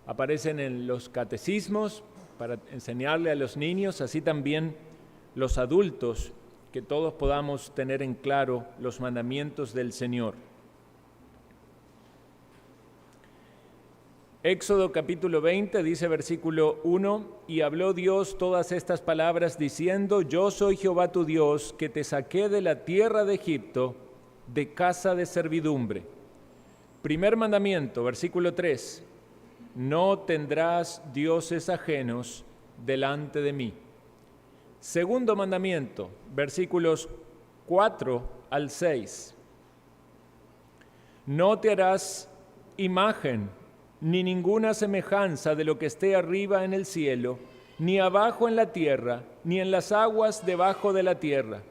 aparecen en los catecismos para enseñarle a los niños, así también los adultos, que todos podamos tener en claro los mandamientos del Señor. Éxodo capítulo 20 dice versículo 1, y habló Dios todas estas palabras diciendo, yo soy Jehová tu Dios, que te saqué de la tierra de Egipto, de casa de servidumbre. Primer mandamiento, versículo 3, no tendrás dioses ajenos delante de mí. Segundo mandamiento, versículos 4 al 6, no te harás imagen ni ninguna semejanza de lo que esté arriba en el cielo, ni abajo en la tierra, ni en las aguas debajo de la tierra.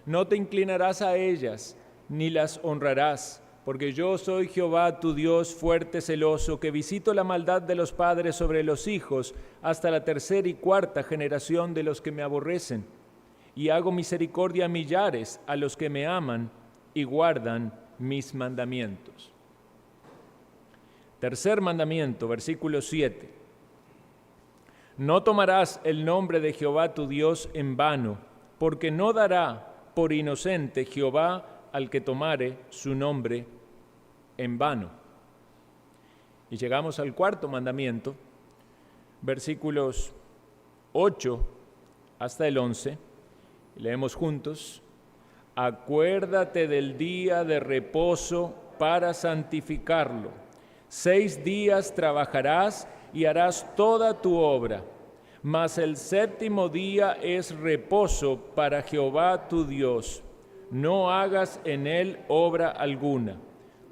No te inclinarás a ellas, ni las honrarás, porque yo soy Jehová tu Dios fuerte, celoso, que visito la maldad de los padres sobre los hijos, hasta la tercera y cuarta generación de los que me aborrecen, y hago misericordia a millares a los que me aman y guardan mis mandamientos. Tercer mandamiento, versículo 7. No tomarás el nombre de Jehová tu Dios en vano, porque no dará por inocente Jehová al que tomare su nombre en vano. Y llegamos al cuarto mandamiento, versículos 8 hasta el 11. Leemos juntos. Acuérdate del día de reposo para santificarlo. 6 días trabajarás y harás toda tu obra, mas el séptimo día es reposo para Jehová tu Dios. No hagas en él obra alguna,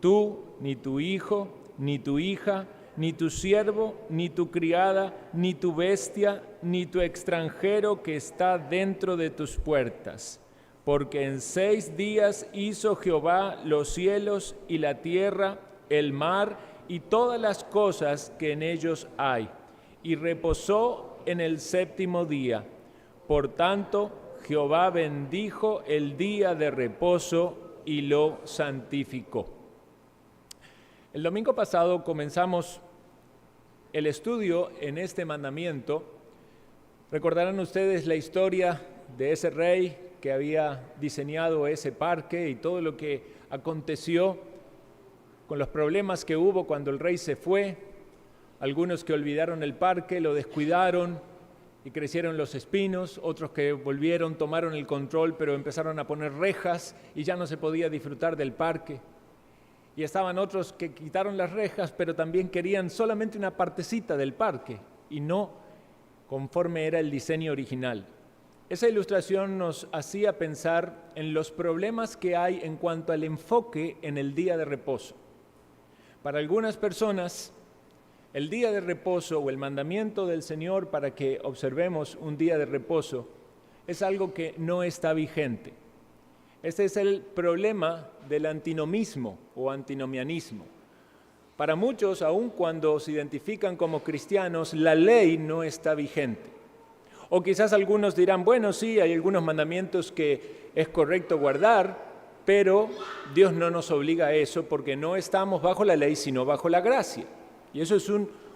tú, ni tu hijo, ni tu hija, ni tu siervo, ni tu criada, ni tu bestia, ni tu extranjero que está dentro de tus puertas. Porque en 6 días hizo Jehová los cielos y la tierra, el mar y todas las cosas que en ellos hay, y reposó en el séptimo día. Por tanto, Jehová bendijo el día de reposo y lo santificó. El domingo pasado comenzamos el estudio en este mandamiento. Recordarán ustedes la historia de ese rey que había diseñado ese parque y todo lo que aconteció con los problemas que hubo cuando el rey se fue, algunos que olvidaron el parque, lo descuidaron y crecieron los espinos, otros que volvieron, tomaron el control, pero empezaron a poner rejas y ya no se podía disfrutar del parque. Y estaban otros que quitaron las rejas, pero también querían solamente una partecita del parque y no conforme era el diseño original. Esa ilustración nos hacía pensar en los problemas que hay en cuanto al enfoque en el día de reposo. Para algunas personas, el día de reposo o el mandamiento del Señor para que observemos un día de reposo es algo que no está vigente. Este es el problema del antinomismo o antinomianismo. Para muchos, aun cuando se identifican como cristianos, la ley no está vigente. O quizás algunos dirán, bueno, sí, hay algunos mandamientos que es correcto guardar, pero Dios no nos obliga a eso porque no estamos bajo la ley, sino bajo la gracia. Y eso es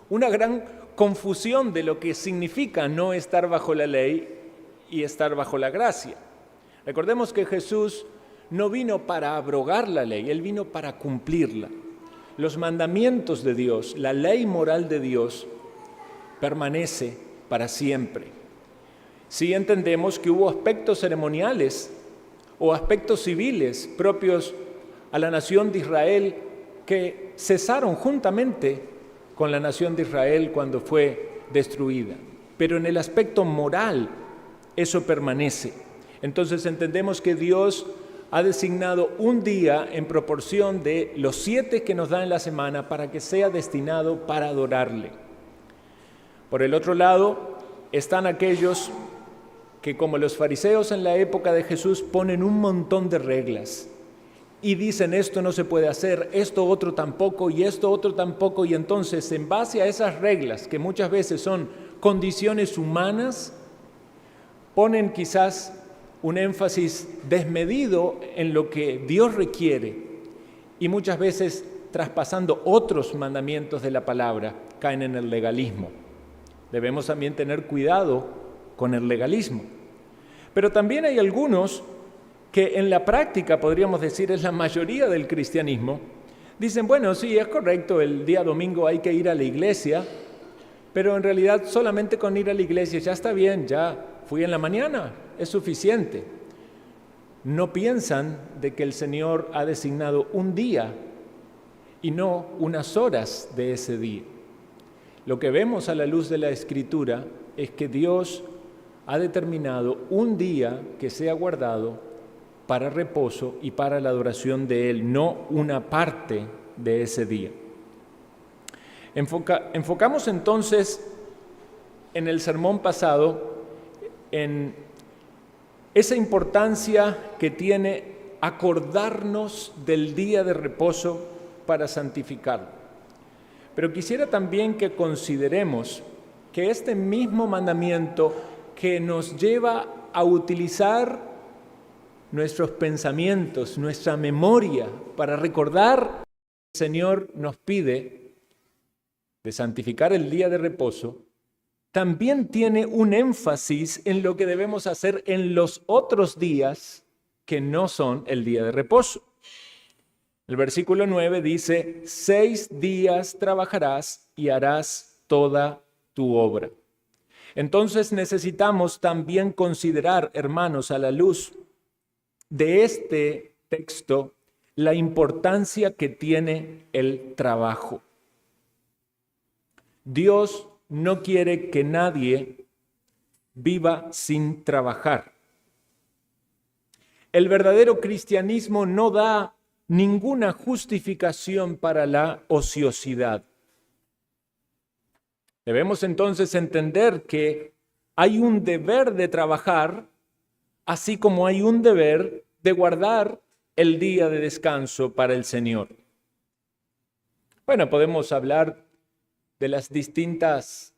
una gran confusión de lo que significa no estar bajo la ley y estar bajo la gracia. Recordemos que Jesús no vino para abrogar la ley, Él vino para cumplirla. Los mandamientos de Dios, la ley moral de Dios, permanece para siempre. Sí entendemos que hubo aspectos ceremoniales o aspectos civiles propios a la nación de Israel que cesaron juntamente con la nación de Israel cuando fue destruida. Pero en el aspecto moral eso permanece. Entonces entendemos que Dios ha designado un día en proporción de los 7 que nos da en la semana para que sea destinado para adorarle. Por el otro lado están aquellos que, como los fariseos en la época de Jesús, ponen un montón de reglas y dicen esto no se puede hacer, esto otro tampoco y esto otro tampoco, y entonces en base a esas reglas, que muchas veces son condiciones humanas, ponen quizás un énfasis desmedido en lo que Dios requiere y muchas veces traspasando otros mandamientos de la palabra, caen en el legalismo. Debemos también tener cuidado con el legalismo. Pero también hay algunos que en la práctica, podríamos decir, es la mayoría del cristianismo, dicen, bueno, sí, es correcto, el día domingo hay que ir a la iglesia, pero en realidad solamente con ir a la iglesia ya está bien, ya fui en la mañana, es suficiente. No piensan de que el Señor ha designado un día y no unas horas de ese día. Lo que vemos a la luz de la Escritura es que Dios ha determinado un día que sea guardado para reposo y para la adoración de Él, no una parte de ese día. Enfocamos entonces en el sermón pasado en esa importancia que tiene acordarnos del día de reposo para santificarlo. Pero quisiera también que consideremos que este mismo mandamiento que nos lleva a utilizar nuestros pensamientos, nuestra memoria, para recordar que el Señor nos pide de santificar el día de reposo, también tiene un énfasis en lo que debemos hacer en los otros días que no son el día de reposo. El versículo 9 dice, 6 días trabajarás y harás toda tu obra. Entonces necesitamos también considerar, hermanos, a la luz de este texto, la importancia que tiene el trabajo. Dios no quiere que nadie viva sin trabajar. El verdadero cristianismo no da ninguna justificación para la ociosidad. Debemos entonces entender que hay un deber de trabajar, así como hay un deber de guardar el día de descanso para el Señor. Bueno, podemos hablar de las distintos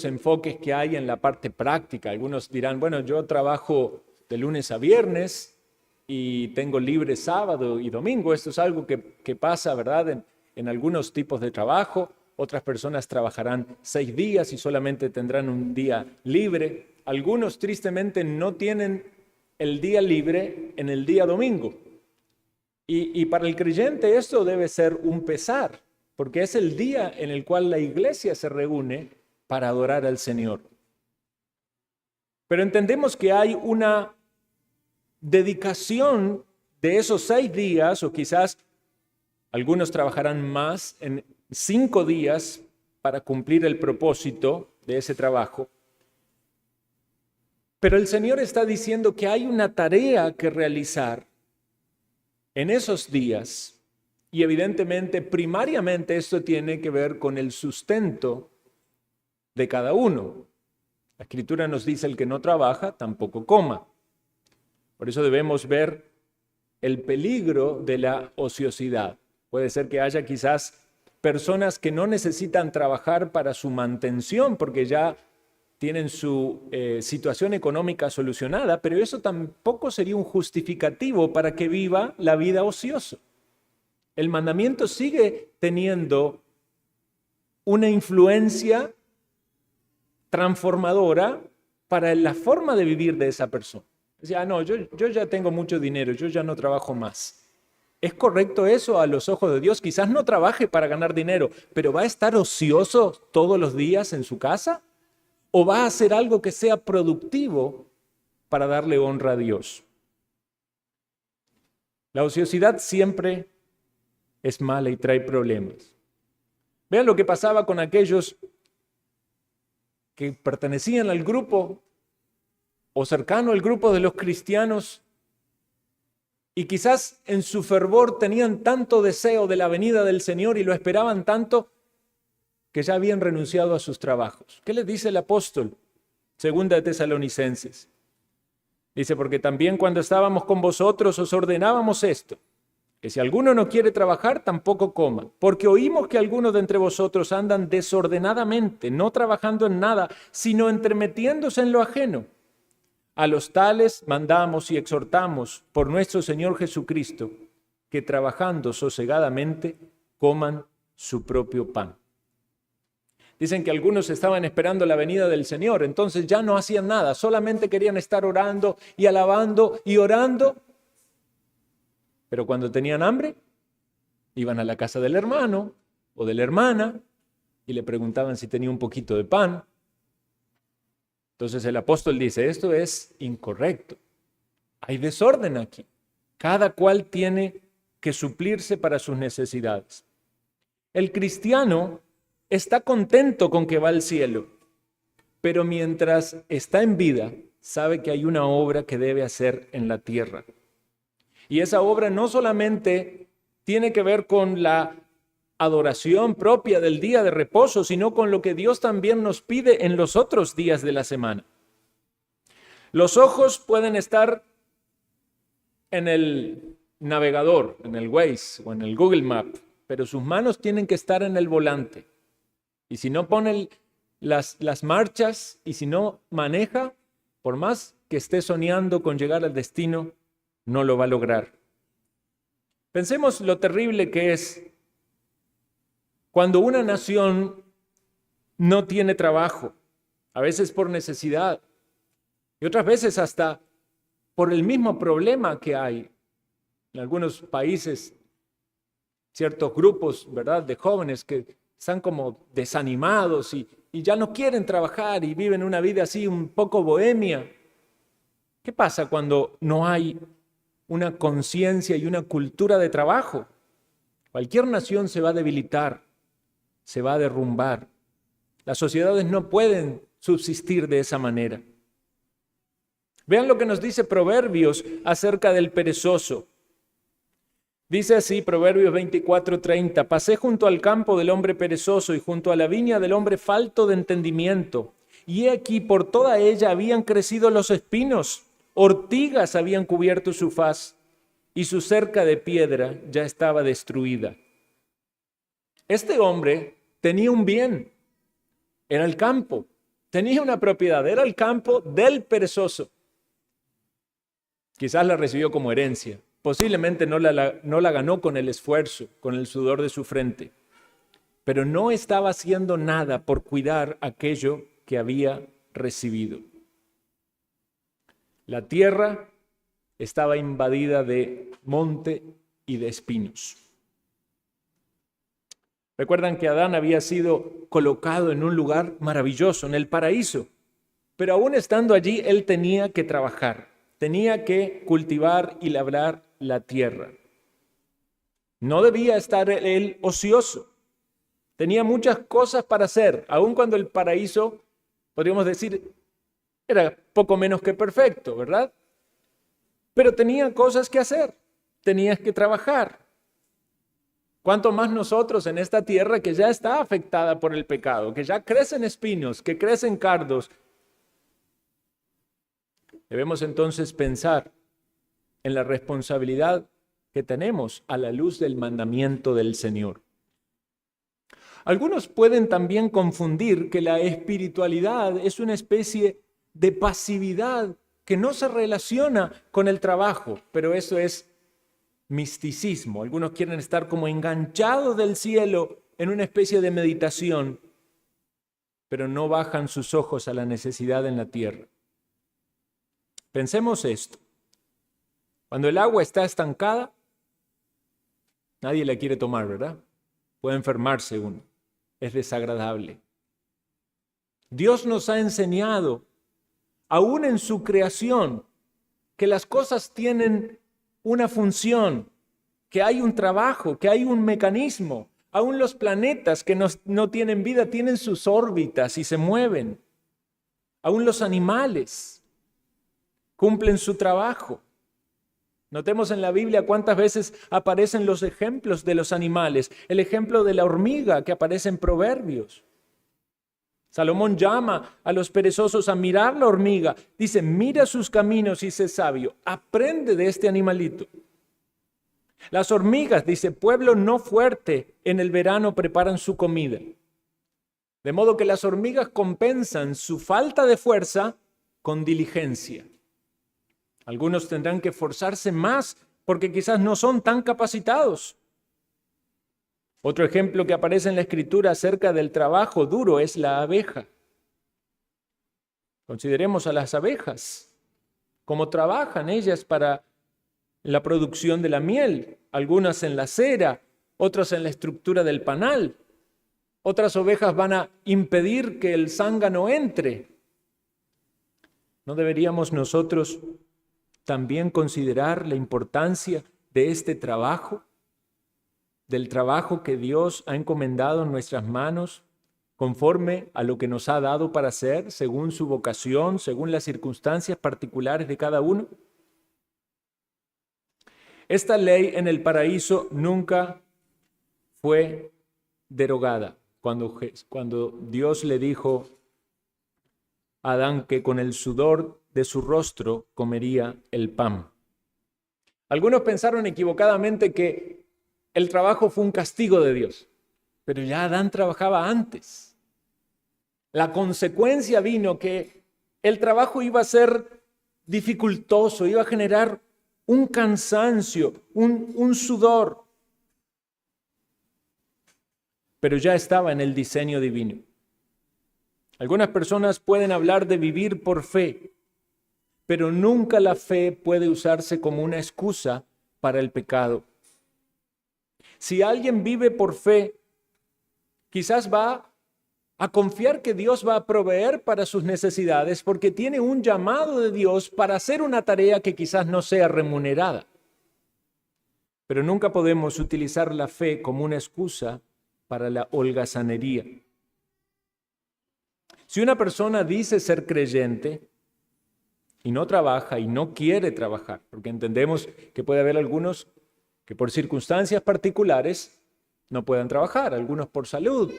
enfoques que hay en la parte práctica. Algunos dirán, bueno, yo trabajo de lunes a viernes y tengo libre sábado y domingo. Esto es algo que pasa, ¿verdad?, en algunos tipos de trabajo. Otras personas trabajarán 6 días y solamente tendrán un día libre. Algunos, tristemente, no tienen el día libre en el día domingo. Y para el creyente esto debe ser un pesar, porque es el día en el cual la iglesia se reúne para adorar al Señor. Pero entendemos que hay una dedicación de esos 6 días, o quizás algunos trabajarán más en 5 días para cumplir el propósito de ese trabajo. Pero el Señor está diciendo que hay una tarea que realizar en esos días. Y evidentemente, primariamente, esto tiene que ver con el sustento de cada uno. La Escritura nos dice, el que no trabaja, tampoco coma. Por eso debemos ver el peligro de la ociosidad. Puede ser que haya quizás personas que no necesitan trabajar para su mantención, porque ya tienen su situación económica solucionada, pero eso tampoco sería un justificativo para que viva la vida ociosa. El mandamiento sigue teniendo una influencia transformadora para la forma de vivir de esa persona. Decía, no, yo ya tengo mucho dinero, yo ya no trabajo más. ¿Es correcto eso a los ojos de Dios? Quizás no trabaje para ganar dinero, pero ¿va a estar ocioso todos los días en su casa? ¿O va a hacer algo que sea productivo para darle honra a Dios? La ociosidad siempre es mala y trae problemas. Vean lo que pasaba con aquellos que pertenecían al grupo o cercano al grupo de los cristianos y quizás en su fervor tenían tanto deseo de la venida del Señor y lo esperaban tanto que ya habían renunciado a sus trabajos. ¿Qué les dice el apóstol? Segunda de Tesalonicenses. Dice, porque también cuando estábamos con vosotros os ordenábamos esto, que si alguno no quiere trabajar, tampoco coma, porque oímos que algunos de entre vosotros andan desordenadamente, no trabajando en nada, sino entremetiéndose en lo ajeno. A los tales mandamos y exhortamos por nuestro Señor Jesucristo, que trabajando sosegadamente coman su propio pan. Dicen que algunos estaban esperando la venida del Señor, entonces ya no hacían nada, solamente querían estar orando y alabando y orando. Pero cuando tenían hambre, iban a la casa del hermano o de la hermana y le preguntaban si tenía un poquito de pan. Entonces el apóstol dice, esto es incorrecto. Hay desorden aquí. Cada cual tiene que suplirse para sus necesidades. El cristiano está contento con que va al cielo, pero mientras está en vida, sabe que hay una obra que debe hacer en la tierra. Y esa obra no solamente tiene que ver con la adoración propia del día de reposo, sino con lo que Dios también nos pide en los otros días de la semana. Los ojos pueden estar en el navegador, en el Waze o en el Google Map, pero sus manos tienen que estar en el volante. Y si no pone las marchas y si no maneja, por más que esté soñando con llegar al destino, no lo va a lograr. Pensemos lo terrible que es cuando una nación no tiene trabajo, a veces por necesidad y otras veces hasta por el mismo problema que hay en algunos países, ciertos grupos, ¿verdad?, de jóvenes que están como desanimados y ya no quieren trabajar y viven una vida así un poco bohemia. ¿Qué pasa cuando no hay una conciencia y una cultura de trabajo? Cualquier nación se va a debilitar, se va a derrumbar. Las sociedades no pueden subsistir de esa manera. Vean lo que nos dice Proverbios acerca del perezoso. Dice así, Proverbios 24:30, pasé junto al campo del hombre perezoso y junto a la viña del hombre falto de entendimiento. Y he aquí por toda ella habían crecido los espinos, ortigas habían cubierto su faz, y su cerca de piedra ya estaba destruida. Este hombre tenía un bien, era el campo, tenía una propiedad, era el campo del perezoso. Quizás la recibió como herencia. Posiblemente no la ganó con el esfuerzo, con el sudor de su frente, pero no estaba haciendo nada por cuidar aquello que había recibido. La tierra estaba invadida de monte y de espinos. Recuerdan que Adán había sido colocado en un lugar maravilloso, en el paraíso, pero aún estando allí, él tenía que trabajar, tenía que cultivar y labrar la tierra. No debía estar él ocioso. Tenía muchas cosas para hacer, aun cuando el paraíso, podríamos decir, era poco menos que perfecto, ¿verdad? Pero tenía cosas que hacer, tenías que trabajar. Cuanto más nosotros en esta tierra que ya está afectada por el pecado, que ya crecen espinos, que crecen cardos. Debemos entonces pensar en la responsabilidad que tenemos a la luz del mandamiento del Señor. Algunos pueden también confundir que la espiritualidad es una especie de pasividad que no se relaciona con el trabajo, pero eso es misticismo. Algunos quieren estar como enganchados del cielo en una especie de meditación, pero no bajan sus ojos a la necesidad en la tierra. Pensemos esto. Cuando el agua está estancada, nadie la quiere tomar, ¿verdad? Puede enfermarse uno. Es desagradable. Dios nos ha enseñado, aún en su creación, que las cosas tienen una función, que hay un trabajo, que hay un mecanismo. Aún los planetas que no tienen vida tienen sus órbitas y se mueven. Aún los animales cumplen su trabajo. Notemos en la Biblia cuántas veces aparecen los ejemplos de los animales. El ejemplo de la hormiga que aparece en Proverbios. Salomón llama a los perezosos a mirar la hormiga. Dice, mira sus caminos y sé sabio. Aprende de este animalito. Las hormigas, dice, pueblo no fuerte, en el verano preparan su comida. De modo que las hormigas compensan su falta de fuerza con diligencia. Algunos tendrán que esforzarse más porque quizás no son tan capacitados. Otro ejemplo que aparece en la Escritura acerca del trabajo duro es la abeja. Consideremos a las abejas, cómo trabajan ellas para la producción de la miel, algunas en la cera, otras en la estructura del panal. Otras ovejas van a impedir que el zángano entre. ¿No deberíamos nosotros también considerar la importancia de este trabajo? Del trabajo que Dios ha encomendado en nuestras manos, conforme a lo que nos ha dado para hacer, según su vocación, según las circunstancias particulares de cada uno. Esta ley en el paraíso nunca fue derogada. Cuando Dios le dijo a Adán que con el sudor de su rostro comería el pan. Algunos pensaron equivocadamente que el trabajo fue un castigo de Dios, pero ya Adán trabajaba antes. La consecuencia vino que el trabajo iba a ser dificultoso, iba a generar un cansancio, un sudor, pero ya estaba en el diseño divino. Algunas personas pueden hablar de vivir por fe, pero nunca la fe puede usarse como una excusa para el pecado. Si alguien vive por fe, quizás va a confiar que Dios va a proveer para sus necesidades porque tiene un llamado de Dios para hacer una tarea que quizás no sea remunerada. Pero nunca podemos utilizar la fe como una excusa para la holgazanería. Si una persona dice ser creyente y no trabaja y no quiere trabajar, porque entendemos que puede haber algunos que por circunstancias particulares no puedan trabajar, algunos por salud,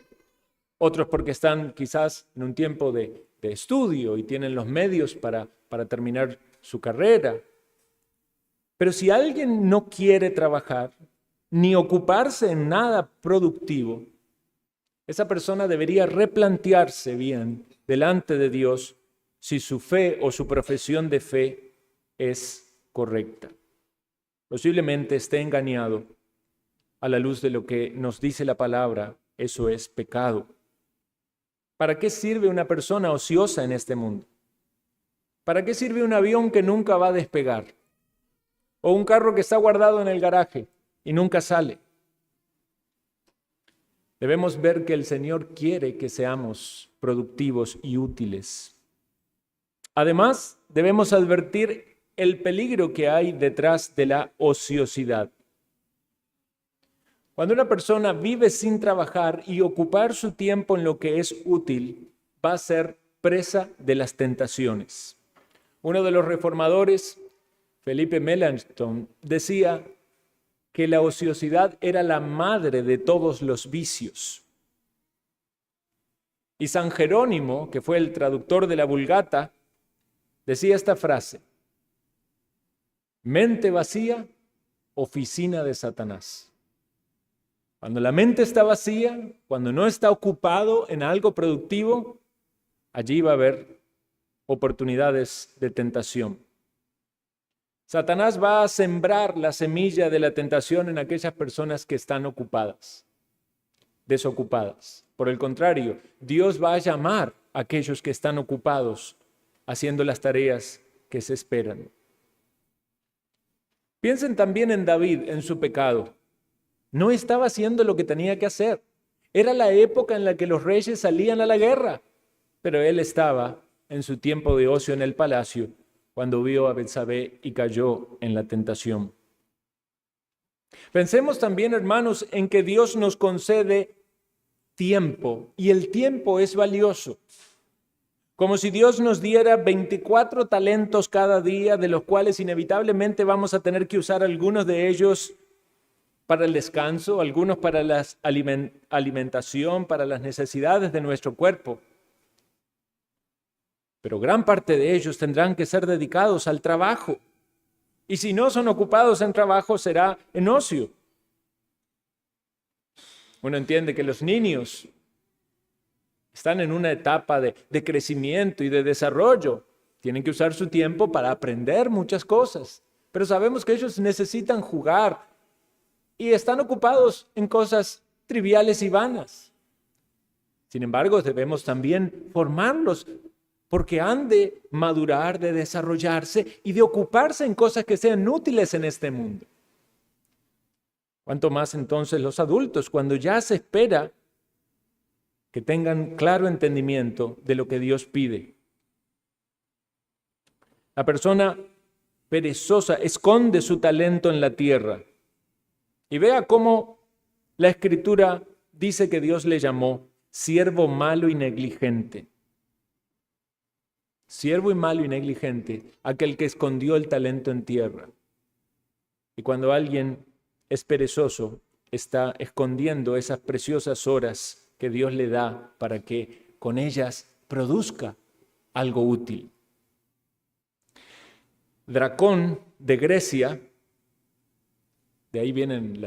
otros porque están quizás en un tiempo de estudio y tienen los medios para terminar su carrera. Pero si alguien no quiere trabajar ni ocuparse en nada productivo, esa persona debería replantearse bien delante de Dios si su fe o su profesión de fe es correcta. Posiblemente esté engañado a la luz de lo que nos dice la palabra, eso es pecado. ¿Para qué sirve una persona ociosa en este mundo? ¿Para qué sirve un avión que nunca va a despegar? ¿O un carro que está guardado en el garaje y nunca sale? Debemos ver que el Señor quiere que seamos productivos y útiles. Además, debemos advertir el peligro que hay detrás de la ociosidad. Cuando una persona vive sin trabajar y ocupar su tiempo en lo que es útil, va a ser presa de las tentaciones. Uno de los reformadores, Felipe Melanchthon, decía que la ociosidad era la madre de todos los vicios. Y San Jerónimo, que fue el traductor de la Vulgata, decía esta frase: mente vacía, oficina de Satanás. Cuando la mente está vacía, cuando no está ocupado en algo productivo, allí va a haber oportunidades de tentación. Satanás va a sembrar la semilla de la tentación en aquellas personas que están ocupadas, desocupadas. Por el contrario, Dios va a llamar a aquellos que están ocupados haciendo las tareas que se esperan. Piensen también en David, en su pecado. No estaba haciendo lo que tenía que hacer. Era la época en la que los reyes salían a la guerra, pero él estaba en su tiempo de ocio en el palacio cuando vio a Betsabé y cayó en la tentación. Pensemos también, hermanos, en que Dios nos concede tiempo y el tiempo es valioso. Como si Dios nos diera 24 talentos cada día, de los cuales inevitablemente vamos a tener que usar algunos de ellos para el descanso, algunos para la alimentación, para las necesidades de nuestro cuerpo. Pero gran parte de ellos tendrán que ser dedicados al trabajo. Y si no son ocupados en trabajo, será en ocio. Uno entiende que los niños están en una etapa de crecimiento y de desarrollo. Tienen que usar su tiempo para aprender muchas cosas, pero sabemos que ellos necesitan jugar y están ocupados en cosas triviales y vanas. Sin embargo, debemos también formarlos porque han de madurar, de desarrollarse y de ocuparse en cosas que sean útiles en este mundo. Cuanto más entonces los adultos, cuando ya se espera que tengan claro entendimiento de lo que Dios pide. La persona perezosa esconde su talento en la tierra. Y vea cómo la Escritura dice que Dios le llamó siervo malo y negligente. Siervo y malo y negligente, aquel que escondió el talento en tierra. Y cuando alguien es perezoso, está escondiendo esas preciosas horas que Dios le da para que con ellas produzca algo útil. Dracón de Grecia, de ahí vienen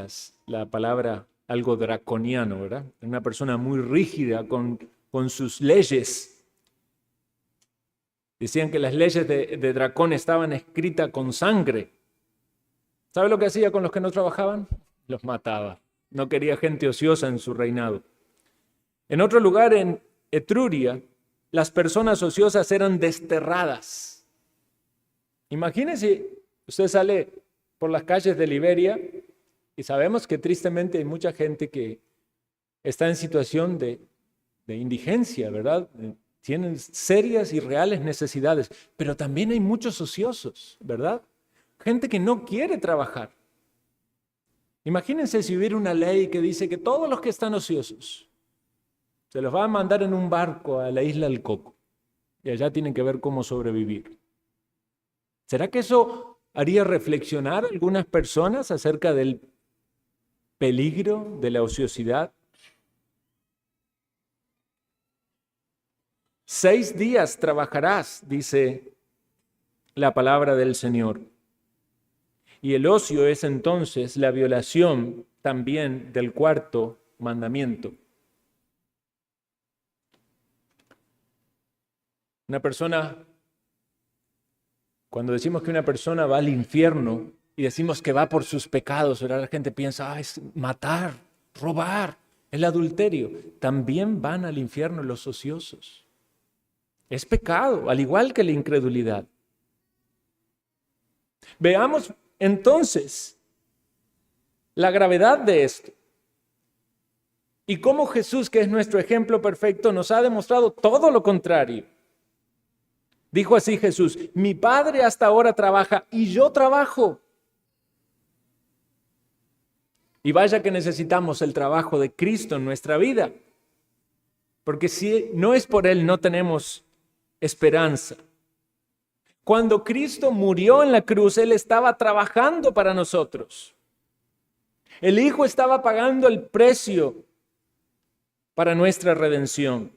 la palabra algo draconiano, ¿verdad? Una persona muy rígida con sus leyes. Decían que las leyes de Dracón estaban escritas con sangre. ¿Sabe lo que hacía con los que no trabajaban? Los mataba. No quería gente ociosa en su reinado. En otro lugar, en Etruria, las personas ociosas eran desterradas. Imagínense, usted sale por las calles de Liberia y sabemos que tristemente hay mucha gente que está en situación de indigencia, ¿verdad? Tienen serias y reales necesidades, pero también hay muchos ociosos, ¿verdad? Gente que no quiere trabajar. Imagínense si hubiera una ley que dice que todos los que están ociosos se los va a mandar en un barco a la isla del Coco y allá tienen que ver cómo sobrevivir. ¿Será que eso haría reflexionar a algunas personas acerca del peligro de la ociosidad? 6 días trabajarás, dice la palabra del Señor. Y el ocio es entonces la violación también del 4º mandamiento. Una persona, cuando decimos que una persona va al infierno y decimos que va por sus pecados, ¿verdad? La gente piensa, es matar, robar, el adulterio. También van al infierno los ociosos. Es pecado, al igual que la incredulidad. Veamos entonces la gravedad de esto y cómo Jesús, que es nuestro ejemplo perfecto, nos ha demostrado todo lo contrario. Dijo así Jesús: mi Padre hasta ahora trabaja y yo trabajo. Y vaya que necesitamos el trabajo de Cristo en nuestra vida, porque si no es por Él no tenemos esperanza. Cuando Cristo murió en la cruz, Él estaba trabajando para nosotros. El Hijo estaba pagando el precio para nuestra redención.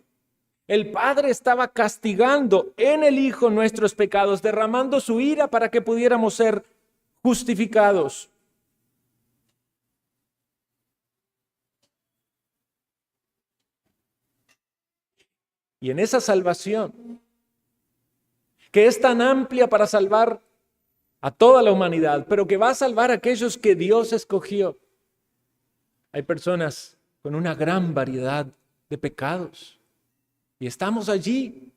El Padre estaba castigando en el Hijo nuestros pecados, derramando su ira para que pudiéramos ser justificados. Y en esa salvación, que es tan amplia para salvar a toda la humanidad, pero que va a salvar a aquellos que Dios escogió, hay personas con una gran variedad de pecados. Y estamos allí,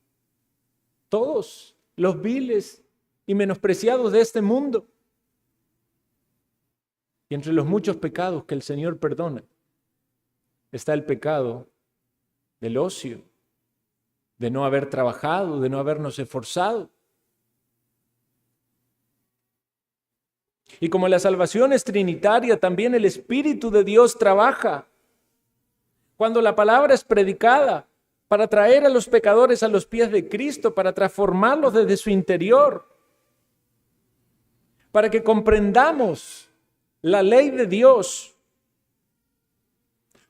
todos los viles y menospreciados de este mundo. Y entre los muchos pecados que el Señor perdona, está el pecado del ocio, de no haber trabajado, de no habernos esforzado. Y como la salvación es trinitaria, también el Espíritu de Dios trabaja. Cuando la palabra es predicada, para traer a los pecadores a los pies de Cristo, para transformarlos desde su interior, para que comprendamos la ley de Dios,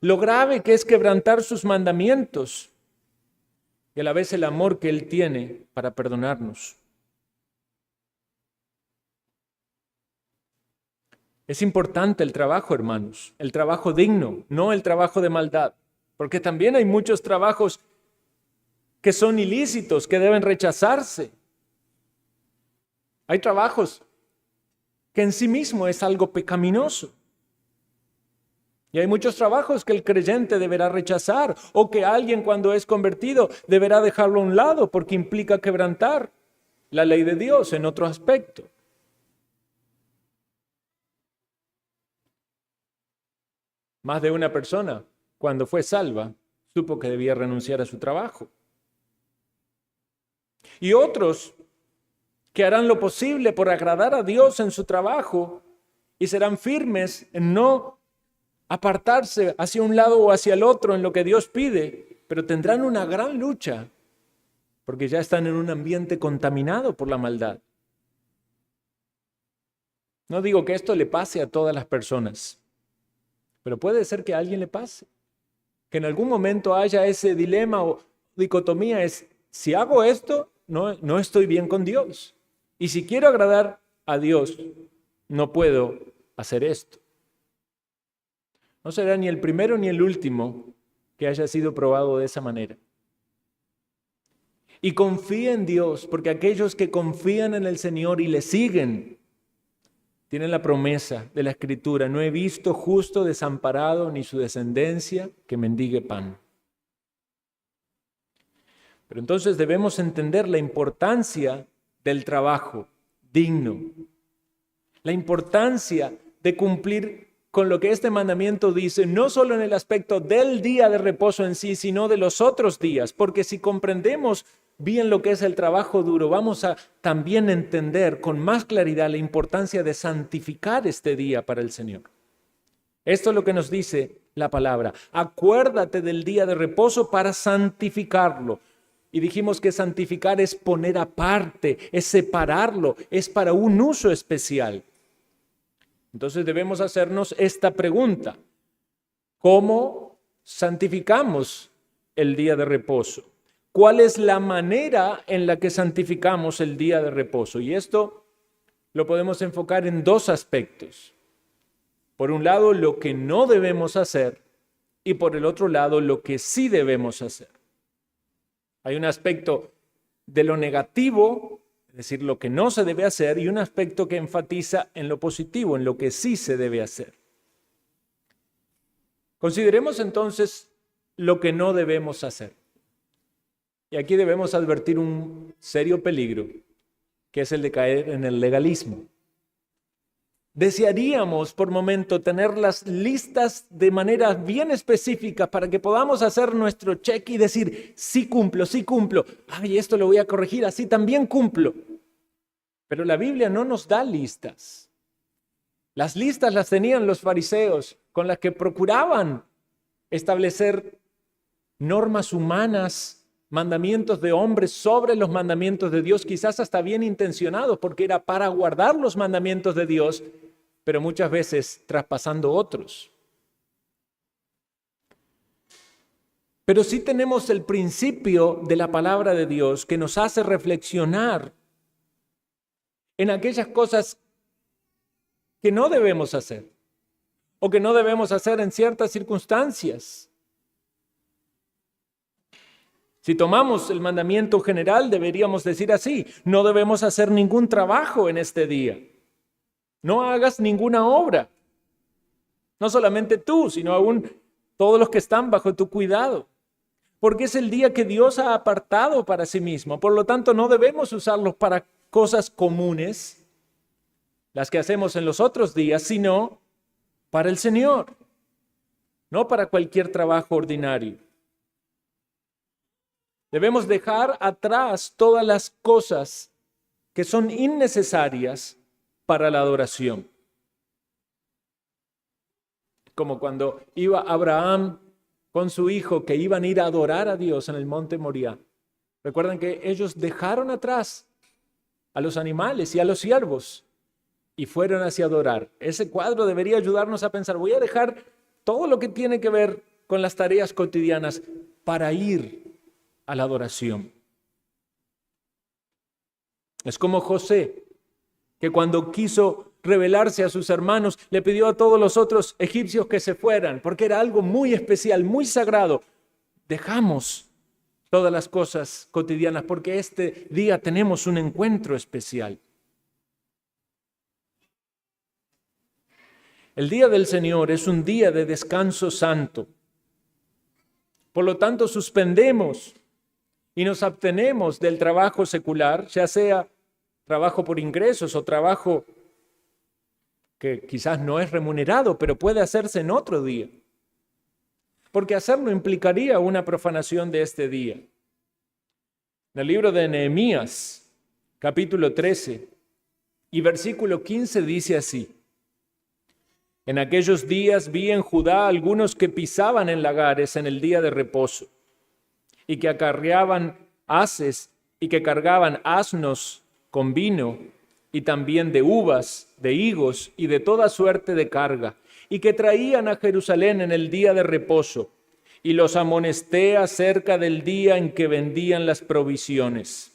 lo grave que es quebrantar sus mandamientos y a la vez el amor que Él tiene para perdonarnos. Es importante el trabajo, hermanos, el trabajo digno, no el trabajo de maldad, porque también hay muchos trabajos que son ilícitos, que deben rechazarse. Hay trabajos que en sí mismo es algo pecaminoso. Y hay muchos trabajos que el creyente deberá rechazar o que alguien cuando es convertido deberá dejarlo a un lado porque implica quebrantar la ley de Dios en otro aspecto. Más de una persona, cuando fue salva, supo que debía renunciar a su trabajo. Y otros que harán lo posible por agradar a Dios en su trabajo y serán firmes en no apartarse hacia un lado o hacia el otro en lo que Dios pide, pero tendrán una gran lucha porque ya están en un ambiente contaminado por la maldad. No digo que esto le pase a todas las personas, pero puede ser que a alguien le pase, que en algún momento haya ese dilema o dicotomía, es si hago esto, no estoy bien con Dios. Y si quiero agradar a Dios, no puedo hacer esto. No será ni el primero ni el último que haya sido probado de esa manera. Y confía en Dios, porque aquellos que confían en el Señor y le siguen, tienen la promesa de la Escritura: no he visto justo desamparado ni su descendencia que mendigue pan. Pero entonces debemos entender la importancia del trabajo digno, la importancia de cumplir con lo que este mandamiento dice, no solo en el aspecto del día de reposo en sí, sino de los otros días, porque si comprendemos bien lo que es el trabajo duro, vamos a también entender con más claridad la importancia de santificar este día para el Señor. Esto es lo que nos dice la palabra: acuérdate del día de reposo para santificarlo. Y dijimos que santificar es poner aparte, es separarlo, es para un uso especial. Entonces debemos hacernos esta pregunta: ¿cómo santificamos el día de reposo? ¿Cuál es la manera en la que santificamos el día de reposo? Y esto lo podemos enfocar en dos aspectos. Por un lado, lo que no debemos hacer, y por el otro lado, lo que sí debemos hacer. Hay un aspecto de lo negativo, es decir, lo que no se debe hacer, y un aspecto que enfatiza en lo positivo, en lo que sí se debe hacer. Consideremos entonces lo que no debemos hacer. Y aquí debemos advertir un serio peligro, que es el de caer en el legalismo. Desearíamos por momento tener las listas de manera bien específica para que podamos hacer nuestro check y decir, sí cumplo, sí cumplo. Ay, esto lo voy a corregir, así también cumplo. Pero la Biblia no nos da listas. Las listas las tenían los fariseos, con las que procuraban establecer normas humanas, mandamientos de hombres sobre los mandamientos de Dios, quizás hasta bien intencionados, porque era para guardar los mandamientos de Dios, pero muchas veces traspasando otros. Pero sí tenemos el principio de la palabra de Dios que nos hace reflexionar en aquellas cosas que no debemos hacer o que no debemos hacer en ciertas circunstancias. Si tomamos el mandamiento general, deberíamos decir así: no debemos hacer ningún trabajo en este día. No hagas ninguna obra. No solamente tú, sino aún todos los que están bajo tu cuidado. Porque es el día que Dios ha apartado para sí mismo. Por lo tanto, no debemos usarlos para cosas comunes, las que hacemos en los otros días, sino para el Señor. No para cualquier trabajo ordinario. Debemos dejar atrás todas las cosas que son innecesarias para la adoración. Como cuando iba Abraham con su hijo, que iban a ir a adorar a Dios en el monte Moriah. Recuerden que ellos dejaron atrás a los animales y a los siervos y fueron hacia adorar. Ese cuadro debería ayudarnos a pensar: voy a dejar todo lo que tiene que ver con las tareas cotidianas para ir a la adoración. Es como José, que cuando quiso revelarse a sus hermanos, le pidió a todos los otros egipcios que se fueran, porque era algo muy especial, muy sagrado. Dejamos todas las cosas cotidianas, porque este día tenemos un encuentro especial. El día del Señor es un día de descanso santo. Por lo tanto, suspendemos y nos abstenemos del trabajo secular, ya sea trabajo por ingresos o trabajo que quizás no es remunerado, pero puede hacerse en otro día. Porque hacerlo implicaría una profanación de este día. En el libro de Nehemías, capítulo 13 y versículo 15 dice así: En aquellos días vi en Judá algunos que pisaban en lagares en el día de reposo, y que acarreaban haces y que cargaban asnos con vino, y también de uvas, de higos y de toda suerte de carga, y que traían a Jerusalén en el día de reposo, y los amonesté acerca del día en que vendían las provisiones.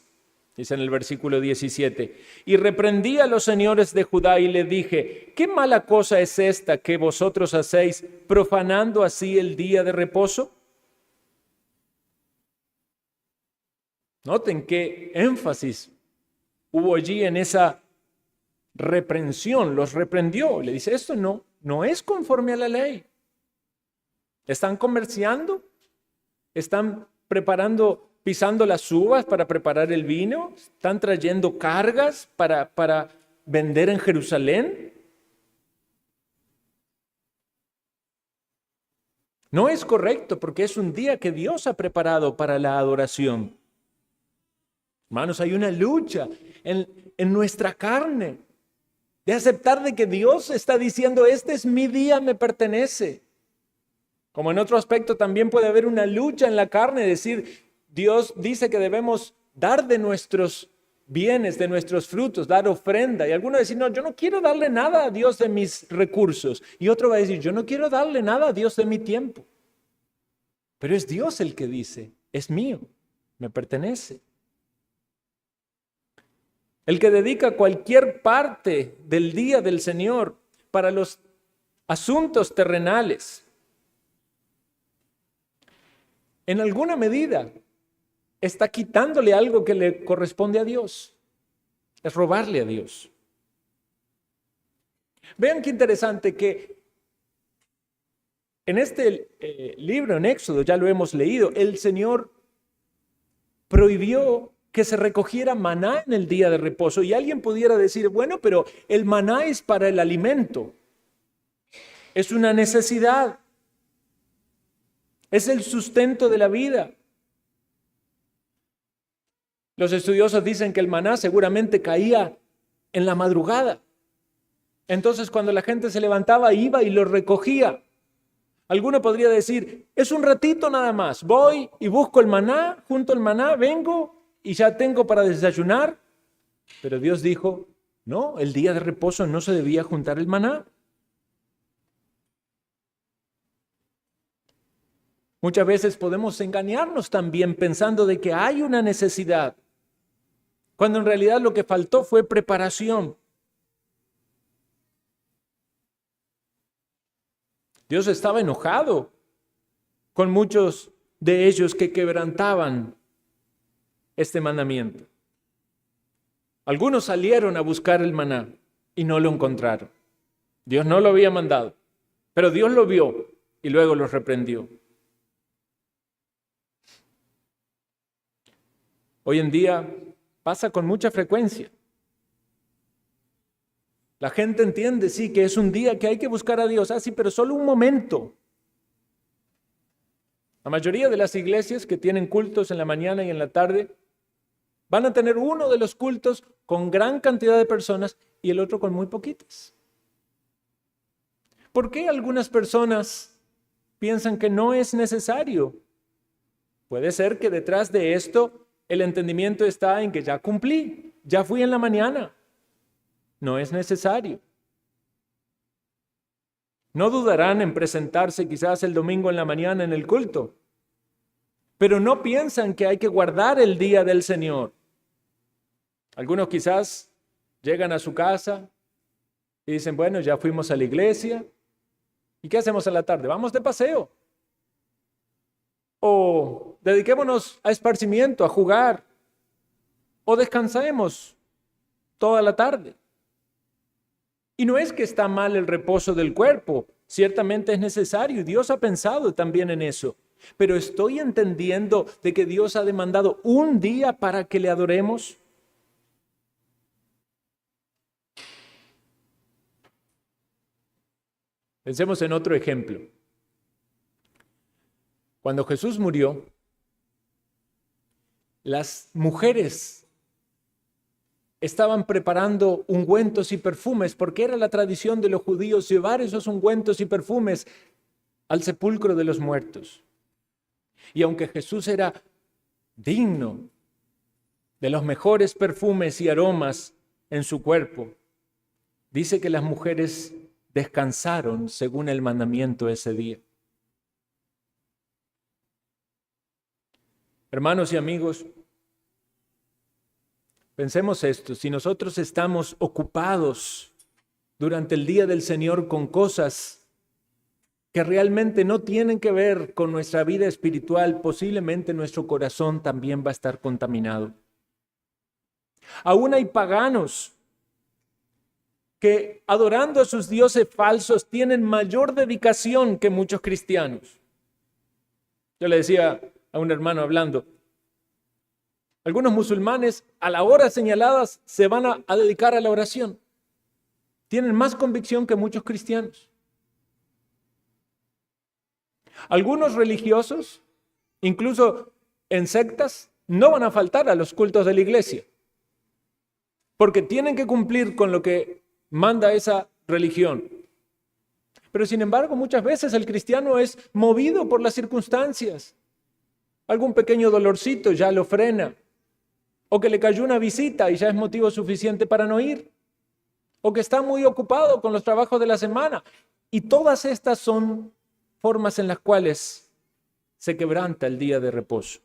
Dice en el versículo 17, y reprendí a los señores de Judá y le dije: ¿qué mala cosa es esta que vosotros hacéis, profanando así el día de reposo? Noten qué énfasis hubo allí en esa reprensión. Los reprendió, le dice: esto no es conforme a la ley. ¿Están comerciando? ¿Están pisando las uvas para preparar el vino? ¿Están trayendo cargas para vender en Jerusalén? No es correcto, porque es un día que Dios ha preparado para la adoración. Hermanos, hay una lucha en nuestra carne de aceptar de que Dios está diciendo: este es mi día, me pertenece. Como en otro aspecto también puede haber una lucha en la carne, decir: Dios dice que debemos dar de nuestros bienes, de nuestros frutos, dar ofrenda. Y alguno va a decir: no, yo no quiero darle nada a Dios de mis recursos. Y otro va a decir: yo no quiero darle nada a Dios de mi tiempo. Pero es Dios el que dice: es mío, me pertenece. El que dedica cualquier parte del día del Señor para los asuntos terrenales, en alguna medida está quitándole algo que le corresponde a Dios. Es robarle a Dios. Vean qué interesante que en este libro, en Éxodo, ya lo hemos leído, el Señor prohibió que se recogiera maná en el día de reposo. Y alguien pudiera decir: bueno, pero el maná es para el alimento. Es una necesidad. Es el sustento de la vida. Los estudiosos dicen que el maná seguramente caía en la madrugada. Entonces, cuando la gente se levantaba, iba y lo recogía. Alguno podría decir: es un ratito nada más. Voy y busco el maná, junto al maná, vengo y ya tengo para desayunar. Pero Dios dijo: no, el día de reposo no se debía juntar el maná. Muchas veces podemos engañarnos también pensando de que hay una necesidad, cuando en realidad lo que faltó fue preparación. Dios estaba enojado con muchos de ellos que quebrantaban este mandamiento. Algunos salieron a buscar el maná y no lo encontraron. Dios no lo había mandado, pero Dios lo vio y luego los reprendió. Hoy en día pasa con mucha frecuencia. La gente entiende, sí, que es un día que hay que buscar a Dios. Sí, pero solo un momento. La mayoría de las iglesias que tienen cultos en la mañana y en la tarde van a tener uno de los cultos con gran cantidad de personas y el otro con muy poquitas. ¿Por qué algunas personas piensan que no es necesario? Puede ser que detrás de esto el entendimiento está en que ya cumplí, ya fui en la mañana. No es necesario. No dudarán en presentarse quizás el domingo en la mañana en el culto, pero no piensan que hay que guardar el día del Señor. Algunos quizás llegan a su casa y dicen: bueno, ya fuimos a la iglesia. ¿Y qué hacemos en la tarde? Vamos de paseo. O dediquémonos a esparcimiento, a jugar. O descansemos toda la tarde. Y no es que está mal el reposo del cuerpo, ciertamente es necesario y Dios ha pensado también en eso. Pero estoy entendiendo de que Dios ha demandado un día para que le adoremos. Pensemos en otro ejemplo. Cuando Jesús murió, las mujeres estaban preparando ungüentos y perfumes, porque era la tradición de los judíos llevar esos ungüentos y perfumes al sepulcro de los muertos. Y aunque Jesús era digno de los mejores perfumes y aromas en su cuerpo, dice que las mujeres descansaron según el mandamiento ese día. Hermanos y amigos, pensemos esto: si nosotros estamos ocupados durante el día del Señor con cosas que realmente no tienen que ver con nuestra vida espiritual, posiblemente nuestro corazón también va a estar contaminado. Aún hay paganos que, adorando a sus dioses falsos, tienen mayor dedicación que muchos cristianos. Yo le decía a un hermano hablando, algunos musulmanes a la hora señalada se van a dedicar a la oración. Tienen más convicción que muchos cristianos. Algunos religiosos, incluso en sectas, no van a faltar a los cultos de la iglesia, porque tienen que cumplir con lo que manda esa religión. Pero sin embargo, muchas veces el cristiano es movido por las circunstancias. Algún pequeño dolorcito ya lo frena, o que le cayó una visita y ya es motivo suficiente para no ir, o que está muy ocupado con los trabajos de la semana. Y todas estas son formas en las cuales se quebranta el día de reposo.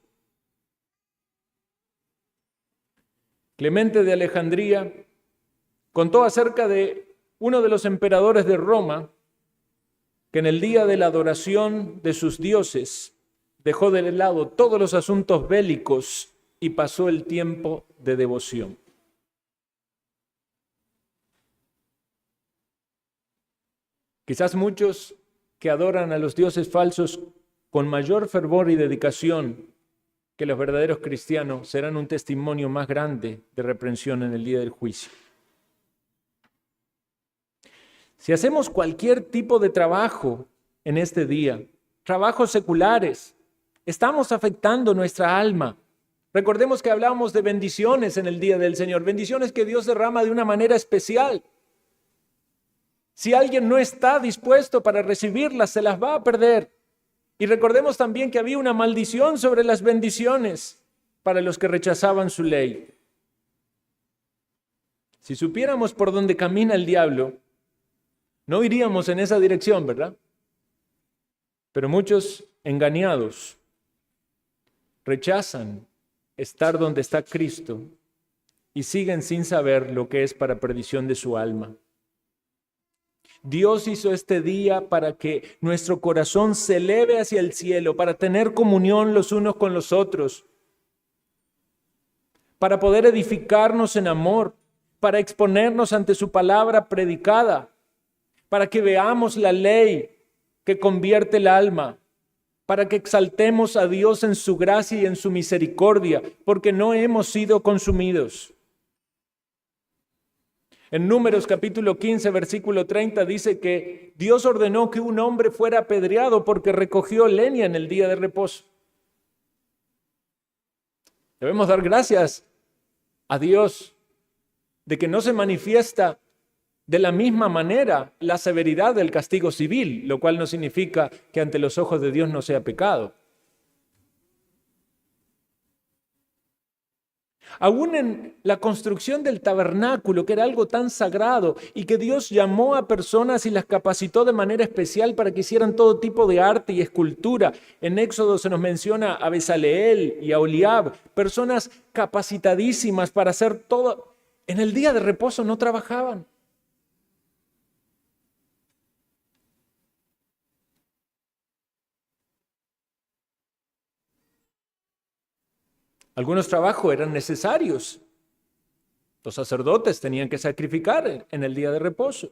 Clemente de Alejandría contó acerca de uno de los emperadores de Roma que en el día de la adoración de sus dioses dejó de lado todos los asuntos bélicos y pasó el tiempo de devoción. Quizás muchos que adoran a los dioses falsos con mayor fervor y dedicación que los verdaderos cristianos serán un testimonio más grande de reprensión en el día del juicio. Si hacemos cualquier tipo de trabajo en este día, trabajos seculares, estamos afectando nuestra alma. Recordemos que hablábamos de bendiciones en el día del Señor, bendiciones que Dios derrama de una manera especial. Si alguien no está dispuesto para recibirlas, se las va a perder. Y recordemos también que había una maldición sobre las bendiciones para los que rechazaban su ley. Si supiéramos por dónde camina el diablo, no iríamos en esa dirección, ¿verdad? Pero muchos engañados rechazan estar donde está Cristo y siguen sin saber lo que es para perdición de su alma. Dios hizo este día para que nuestro corazón se eleve hacia el cielo, para tener comunión los unos con los otros, para poder edificarnos en amor, para exponernos ante su palabra predicada, para que veamos la ley que convierte el alma, para que exaltemos a Dios en su gracia y en su misericordia, porque no hemos sido consumidos. En Números capítulo 15, versículo 30 dice que Dios ordenó que un hombre fuera apedreado porque recogió leña en el día de reposo. Debemos dar gracias a Dios de que no se manifiesta de la misma manera la severidad del castigo civil, lo cual no significa que ante los ojos de Dios no sea pecado. Aún en la construcción del tabernáculo, que era algo tan sagrado y que Dios llamó a personas y las capacitó de manera especial para que hicieran todo tipo de arte y escultura. En Éxodo se nos menciona a Bezaleel y a Oliab, personas capacitadísimas para hacer todo. En el día de reposo no trabajaban. Algunos trabajos eran necesarios. Los sacerdotes tenían que sacrificar en el día de reposo.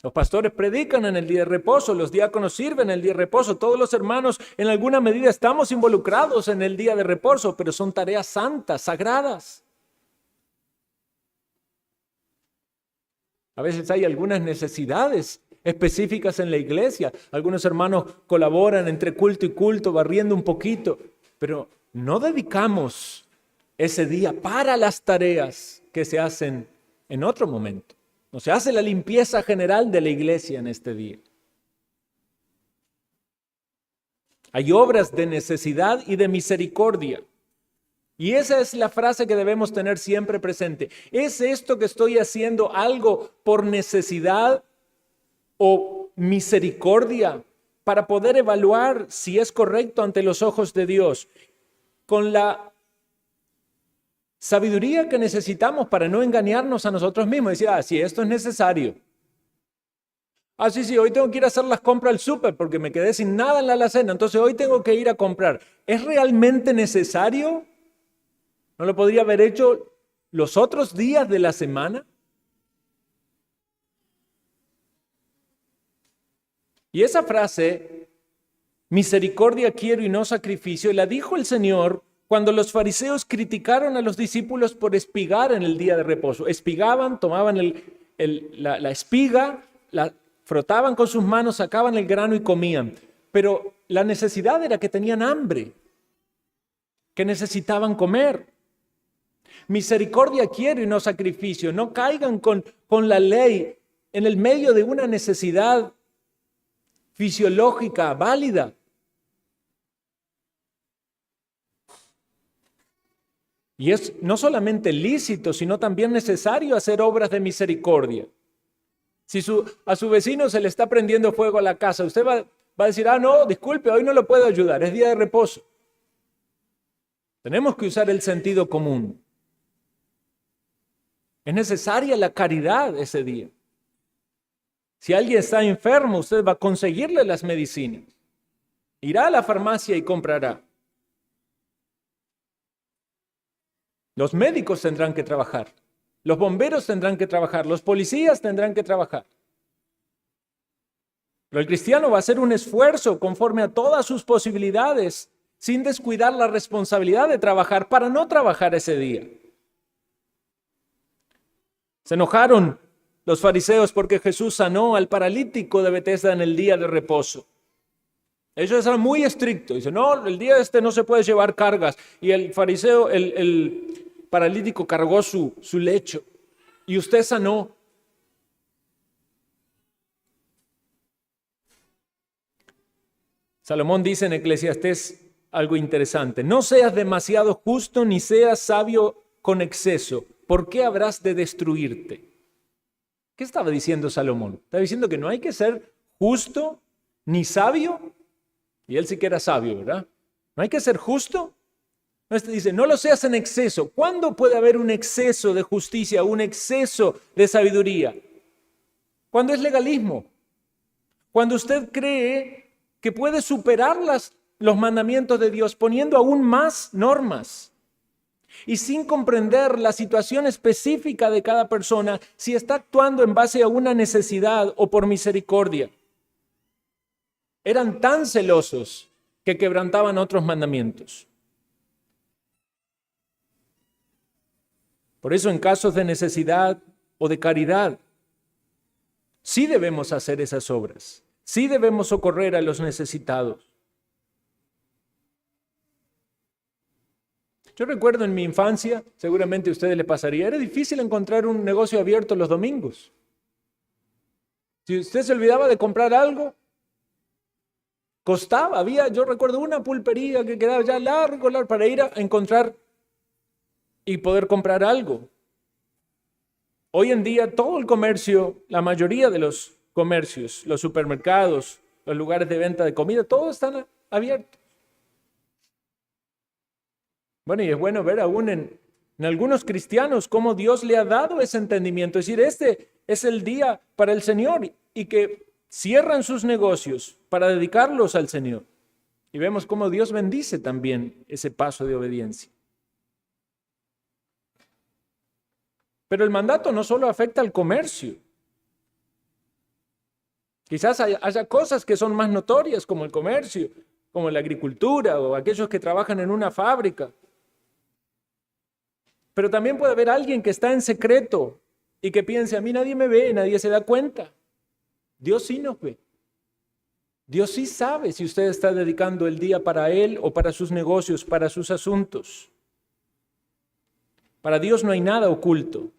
Los pastores predican en el día de reposo, los diáconos sirven en el día de reposo, todos los hermanos en alguna medida estamos involucrados en el día de reposo, pero son tareas santas, sagradas. A veces hay algunas necesidades específicas en la iglesia. Algunos hermanos colaboran entre culto y culto, barriendo un poquito, pero no dedicamos ese día para las tareas que se hacen en otro momento. No se hace la limpieza general de la iglesia en este día. Hay obras de necesidad y de misericordia. Y esa es la frase que debemos tener siempre presente. ¿Es esto que estoy haciendo algo por necesidad o misericordia para poder evaluar si es correcto ante los ojos de Dios? Con la sabiduría que necesitamos para no engañarnos a nosotros mismos. Decir, sí, esto es necesario. Sí, hoy tengo que ir a hacer las compras al súper porque me quedé sin nada en la alacena, entonces hoy tengo que ir a comprar. ¿Es realmente necesario? ¿No lo podría haber hecho los otros días de la semana? Y esa frase, misericordia quiero y no sacrificio, la dijo el Señor cuando los fariseos criticaron a los discípulos por espigar en el día de reposo. Espigaban, tomaban la espiga, la frotaban con sus manos, sacaban el grano y comían. Pero la necesidad era que tenían hambre, que necesitaban comer. Misericordia quiero y no sacrificio. No caigan con la ley en el medio de una necesidad fisiológica válida. Y es no solamente lícito, sino también necesario hacer obras de misericordia. Si a su vecino se le está prendiendo fuego a la casa, usted va a decir, no, disculpe, hoy no lo puedo ayudar, es día de reposo. Tenemos que usar el sentido común. Es necesaria la caridad ese día. Si alguien está enfermo, usted va a conseguirle las medicinas. Irá a la farmacia y comprará. Los médicos tendrán que trabajar, los bomberos tendrán que trabajar, los policías tendrán que trabajar. Pero el cristiano va a hacer un esfuerzo conforme a todas sus posibilidades, sin descuidar la responsabilidad de trabajar para no trabajar ese día. Se enojaron los fariseos porque Jesús sanó al paralítico de Betesda en el día de reposo. Ellos eran muy estrictos. Dicen, no, el día no se puede llevar cargas. Y el fariseo, el paralítico cargó su lecho. Y usted sanó. Salomón dice en Eclesiastés algo interesante. No seas demasiado justo ni seas sabio con exceso. ¿Por qué habrás de destruirte? ¿Qué estaba diciendo Salomón? Estaba diciendo que no hay que ser justo ni sabio. Y él sí que era sabio, ¿verdad? No hay que ser justo. Dice, no lo seas en exceso. ¿Cuándo puede haber un exceso de justicia, un exceso de sabiduría? Cuando es legalismo. Cuando usted cree que puede superar los mandamientos de Dios poniendo aún más normas. Y sin comprender la situación específica de cada persona, si está actuando en base a una necesidad o por misericordia. Eran tan celosos que quebrantaban otros mandamientos. Por eso en casos de necesidad o de caridad, sí debemos hacer esas obras. Sí debemos socorrer a los necesitados. Yo recuerdo en mi infancia, seguramente a ustedes les pasaría, era difícil encontrar un negocio abierto los domingos. Si usted se olvidaba de comprar algo, costaba. Yo recuerdo una pulpería que quedaba ya largo para ir a encontrar y poder comprar algo. Hoy en día todo el comercio, la mayoría de los comercios, los supermercados, los lugares de venta de comida, todos están abiertos. Bueno, y es bueno ver aún en algunos cristianos cómo Dios le ha dado ese entendimiento. Es decir, este es el día para el Señor y que cierran sus negocios para dedicarlos al Señor. Y vemos cómo Dios bendice también ese paso de obediencia. Pero el mandato no solo afecta al comercio. Quizás haya cosas que son más notorias, como el comercio, como la agricultura o aquellos que trabajan en una fábrica. Pero también puede haber alguien que está en secreto y que piense, a mí nadie me ve, nadie se da cuenta. Dios sí nos ve. Dios sí sabe si usted está dedicando el día para Él o para sus negocios, para sus asuntos. Para Dios no hay nada oculto.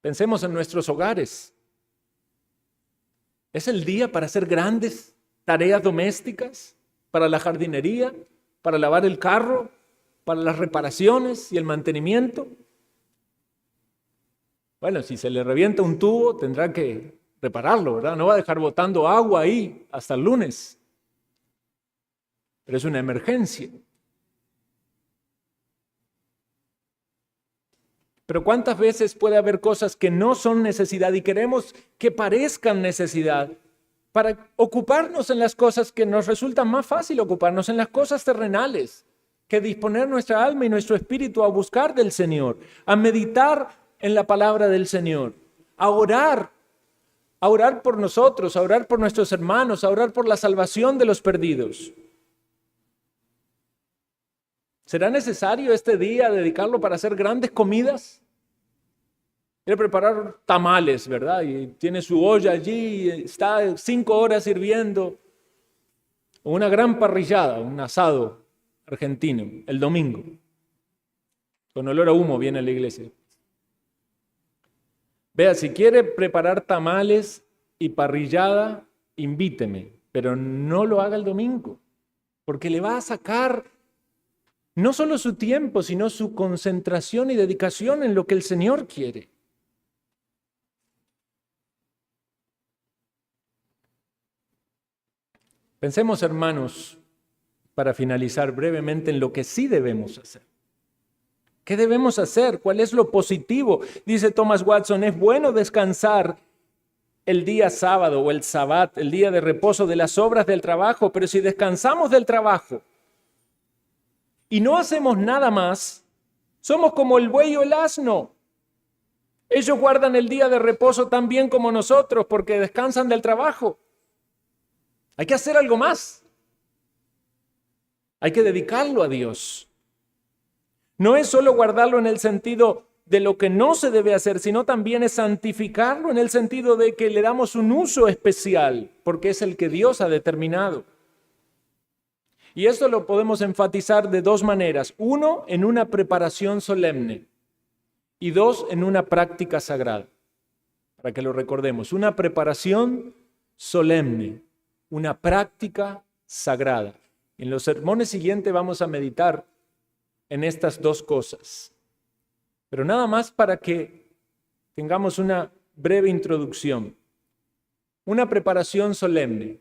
Pensemos en nuestros hogares. ¿Es el día para hacer grandes tareas domésticas? ¿Para la jardinería? ¿Para lavar el carro? ¿Para las reparaciones y el mantenimiento? Bueno, si se le revienta un tubo, tendrá que repararlo, ¿verdad? No va a dejar botando agua ahí hasta el lunes. Pero es una emergencia. Pero ¿cuántas veces puede haber cosas que no son necesidad y queremos que parezcan necesidad para ocuparnos en las cosas que nos resultan más fácil ocuparnos, en las cosas terrenales, que disponer nuestra alma y nuestro espíritu a buscar del Señor, a meditar en la palabra del Señor, a orar por nosotros, a orar por nuestros hermanos, a orar por la salvación de los perdidos? ¿Será necesario este día dedicarlo para hacer grandes comidas? Quiere preparar tamales, ¿verdad? Y tiene su olla allí, está 5 horas hirviendo. Una gran parrillada, un asado argentino, el domingo. Con olor a humo viene a la iglesia. Vea, si quiere preparar tamales y parrillada, invíteme, pero no lo haga el domingo, porque le va a sacar no solo su tiempo, sino su concentración y dedicación en lo que el Señor quiere. Pensemos, hermanos, para finalizar brevemente en lo que sí debemos hacer. ¿Qué debemos hacer? ¿Cuál es lo positivo? Dice Thomas Watson, es bueno descansar el día sábado o el sabbat, el día de reposo de las obras del trabajo, pero si descansamos del trabajo y no hacemos nada más, somos como el buey o el asno. Ellos guardan el día de reposo tan bien como nosotros porque descansan del trabajo. Hay que hacer algo más. Hay que dedicarlo a Dios. No es solo guardarlo en el sentido de lo que no se debe hacer, sino también es santificarlo en el sentido de que le damos un uso especial, porque es el que Dios ha determinado. Y esto lo podemos enfatizar de 2 maneras. 1, en una preparación solemne. Y 2, en una práctica sagrada. Para que lo recordemos. Una preparación solemne. Una práctica sagrada. En los sermones siguientes vamos a meditar en estas 2 cosas. Pero nada más para que tengamos una breve introducción. Una preparación solemne.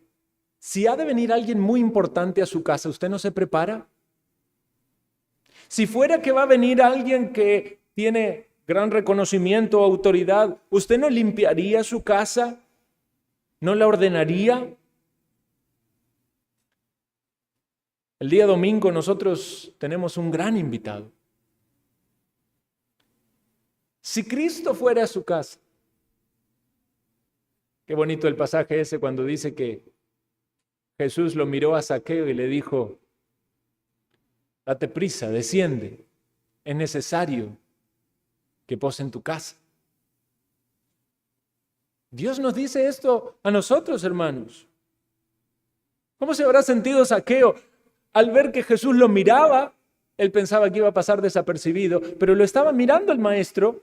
Si ha de venir alguien muy importante a su casa, ¿usted no se prepara? Si fuera que va a venir alguien que tiene gran reconocimiento o autoridad, ¿usted no limpiaría su casa? ¿No la ordenaría? El día domingo nosotros tenemos un gran invitado. Si Cristo fuera a su casa, qué bonito el pasaje ese cuando dice que Jesús lo miró a Zaqueo y le dijo, date prisa, desciende, es necesario que pose en tu casa. Dios nos dice esto a nosotros, hermanos. ¿Cómo se habrá sentido Zaqueo al ver que Jesús lo miraba? Él pensaba que iba a pasar desapercibido, pero lo estaba mirando el maestro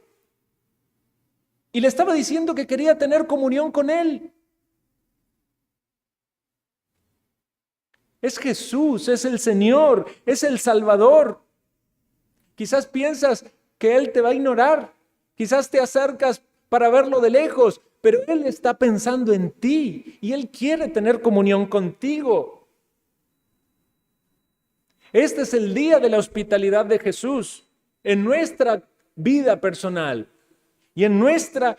y le estaba diciendo que quería tener comunión con él. Es Jesús, es el Señor, es el Salvador. Quizás piensas que Él te va a ignorar, quizás te acercas para verlo de lejos, pero Él está pensando en ti y Él quiere tener comunión contigo. Este es el día de la hospitalidad de Jesús en nuestra vida personal y en nuestra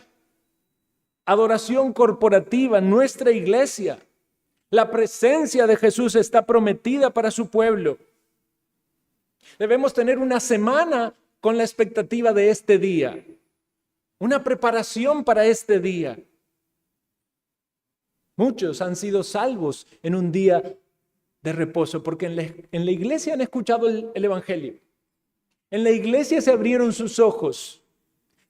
adoración corporativa, en nuestra iglesia. La presencia de Jesús está prometida para su pueblo. Debemos tener una semana con la expectativa de este día. una preparación para este día. Muchos han sido salvos en un día de reposo, porque en la iglesia han escuchado el Evangelio. En la iglesia se abrieron sus ojos,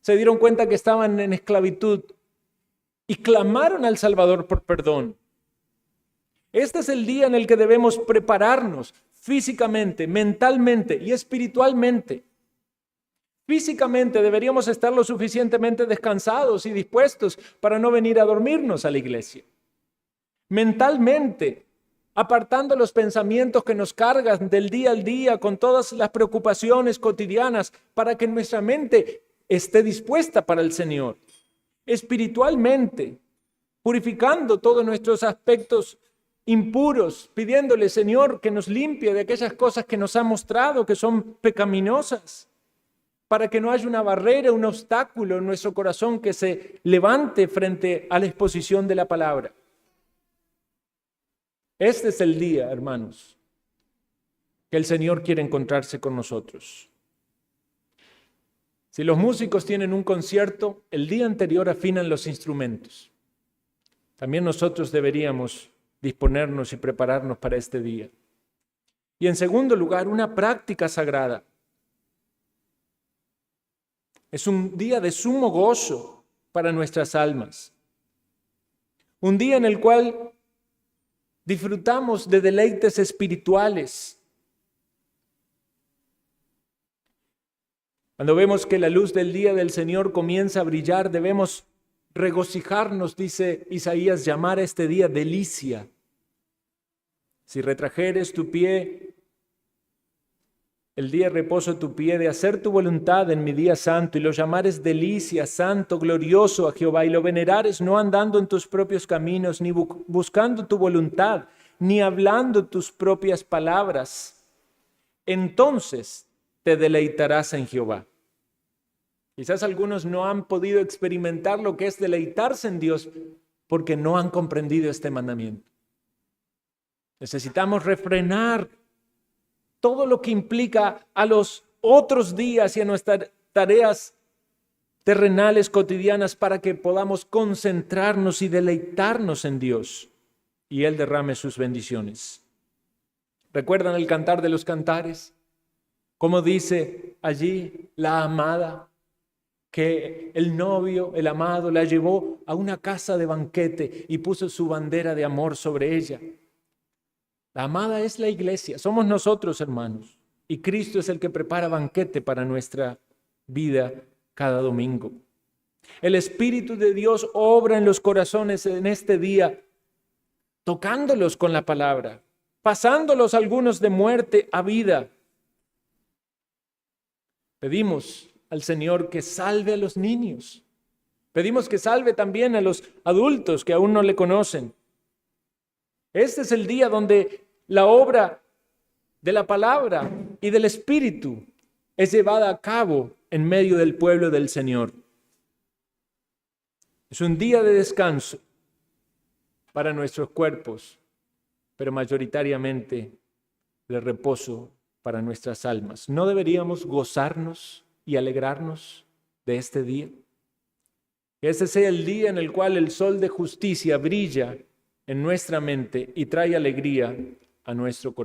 se dieron cuenta que estaban en esclavitud y clamaron al Salvador por perdón. Este es el día en el que debemos prepararnos físicamente, mentalmente y espiritualmente. Físicamente deberíamos estar lo suficientemente descansados y dispuestos para no venir a dormirnos a la iglesia. Mentalmente, apartando los pensamientos que nos cargan del día al día con todas las preocupaciones cotidianas para que nuestra mente esté dispuesta para el Señor. Espiritualmente, purificando todos nuestros aspectos impuros, pidiéndole, Señor, que nos limpie de aquellas cosas que nos ha mostrado que son pecaminosas, para que no haya una barrera, un obstáculo en nuestro corazón que se levante frente a la exposición de la palabra. Este es el día, hermanos, que el Señor quiere encontrarse con nosotros. Si los músicos tienen un concierto, el día anterior afinan los instrumentos. También nosotros deberíamos disponernos y prepararnos para este día. Y en segundo lugar, una práctica sagrada. Es un día de sumo gozo para nuestras almas. Un día en el cual disfrutamos de deleites espirituales. Cuando vemos que la luz del día del Señor comienza a brillar, debemos regocijarnos, dice Isaías, llamar a este día delicia. Si retrajeres tu pie, el día de reposo tu pie, de hacer tu voluntad en mi día santo, y lo llamares delicia, santo, glorioso a Jehová, y lo venerares no andando en tus propios caminos, ni buscando tu voluntad, ni hablando tus propias palabras, entonces te deleitarás en Jehová. Quizás algunos no han podido experimentar lo que es deleitarse en Dios porque no han comprendido este mandamiento. Necesitamos refrenar todo lo que implica a los otros días y a nuestras tareas terrenales cotidianas para que podamos concentrarnos y deleitarnos en Dios y Él derrame sus bendiciones. ¿Recuerdan el Cantar de los Cantares? Como dice allí la amada, que el novio, el amado, la llevó a una casa de banquete y puso su bandera de amor sobre ella. La amada es la iglesia, somos nosotros, hermanos, y Cristo es el que prepara banquete para nuestra vida cada domingo. El Espíritu de Dios obra en los corazones en este día, tocándolos con la palabra, pasándolos algunos de muerte a vida. Pedimos al Señor que salve a los niños. Pedimos que salve también a los adultos que aún no le conocen. Este es el día donde la obra de la palabra y del Espíritu es llevada a cabo en medio del pueblo del Señor. Es un día de descanso para nuestros cuerpos, pero mayoritariamente de reposo para nuestras almas. ¿No deberíamos gozarnos y alegrarnos de este día? Que ese sea el día en el cual el sol de justicia brilla en nuestra mente y trae alegría a nuestro corazón.